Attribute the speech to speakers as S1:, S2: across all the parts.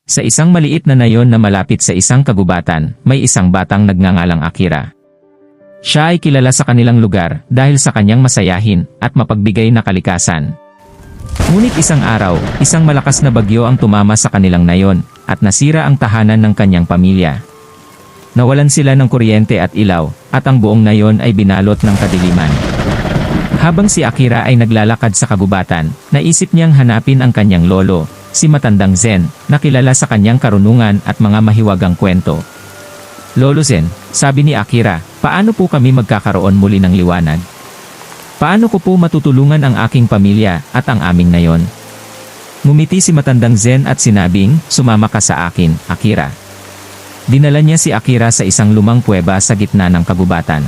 S1: Sa isang maliit na nayon na malapit sa isang kagubatan, may isang batang nagngangalang Akira. Siya ay kilala sa kanilang lugar dahil sa kanyang masayahin at mapagbigay na kalikasan. Ngunit isang araw, isang malakas na bagyo ang tumama sa kanilang nayon at nasira ang tahanan ng kanyang pamilya. Nawalan sila ng kuryente at ilaw at ang buong nayon ay binalot ng kadiliman. Habang si Akira ay naglalakad sa kagubatan, naisip niyang hanapin ang kanyang lolo, si Matandang Zen, na kilala sa kanyang karunungan at mga mahiwagang kwento. Lolo Zen, sabi ni Akira, paano po kami magkakaroon muli ng liwanag? Paano ko po matutulungan ang aking pamilya at ang aming nayon? Ngumiti si Matandang Zen at sinabing, sumama ka sa akin, Akira. Dinala niya si Akira sa isang lumang kuweba sa gitna ng kagubatan.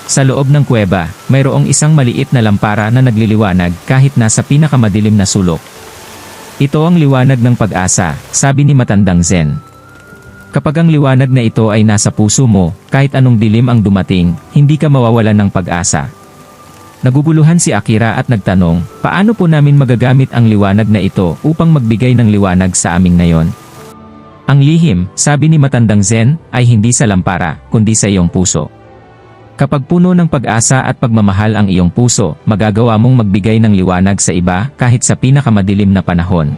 S1: Sa loob ng kuweba, mayroong isang maliit na lampara na nagliliwanag kahit nasa pinakamadilim na sulok. Ito ang liwanag ng pag-asa, sabi ni Matandang Zen. Kapag ang liwanag na ito ay nasa puso mo, kahit anong dilim ang dumating, hindi ka mawawalan ng pag-asa. Naguguluhan si Akira at nagtanong, paano po namin magagamit ang liwanag na ito upang magbigay ng liwanag sa aming nayon? Ang lihim, sabi ni Matandang Zen, ay hindi sa lampara, kundi sa iyong puso. Kapag puno ng pag-asa at pagmamahal ang iyong puso, magagawa mong magbigay ng liwanag sa iba kahit sa pinakamadilim na panahon.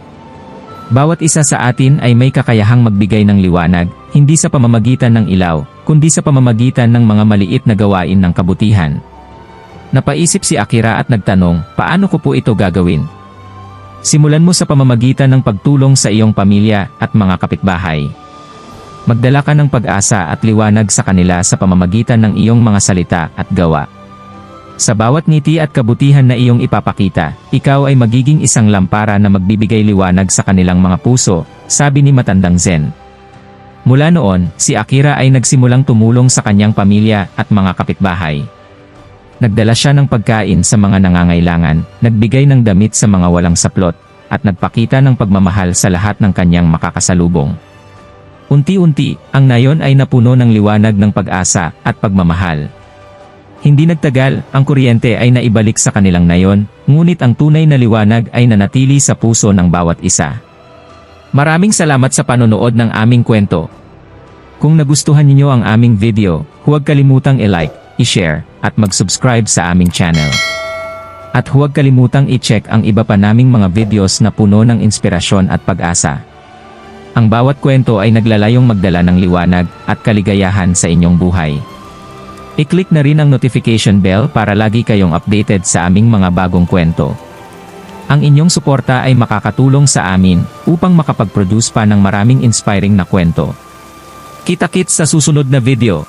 S1: Bawat isa sa atin ay may kakayahang magbigay ng liwanag, hindi sa pamamagitan ng ilaw, kundi sa pamamagitan ng mga maliit na gawain ng kabutihan. Napaisip si Akira at nagtanong, paano ko po ito gagawin? Simulan mo sa pamamagitan ng pagtulong sa iyong pamilya at mga kapitbahay. Magdala ka ng pag-asa at liwanag sa kanila sa pamamagitan ng iyong mga salita at gawa. Sa bawat ngiti at kabutihan na iyong ipapakita, ikaw ay magiging isang lampara na magbibigay liwanag sa kanilang mga puso, sabi ni Matandang Zen. Mula noon, si Akira ay nagsimulang tumulong sa kanyang pamilya at mga kapitbahay. Nagdala siya ng pagkain sa mga nangangailangan, nagbigay ng damit sa mga walang saplot, at nagpakita ng pagmamahal sa lahat ng kanyang makakasalubong. Unti-unti, ang nayon ay napuno ng liwanag ng pag-asa at pagmamahal. Hindi nagtagal, ang kuryente ay naibalik sa kanilang nayon, ngunit ang tunay na liwanag ay nanatili sa puso ng bawat isa. Maraming salamat sa panonood ng aming kwento. Kung nagustuhan niyo ang aming video, huwag kalimutang i-like, i-share, at mag-subscribe sa aming channel. At huwag kalimutang i-check ang iba pa naming mga videos na puno ng inspirasyon at pag-asa. Ang bawat kwento ay naglalayong magdala ng liwanag at kaligayahan sa inyong buhay. I-click na rin ang notification bell para lagi kayong updated sa aming mga bagong kwento. Ang inyong suporta ay makakatulong sa amin upang makapag-produce pa ng maraming inspiring na kwento. Kita-kits sa susunod na video.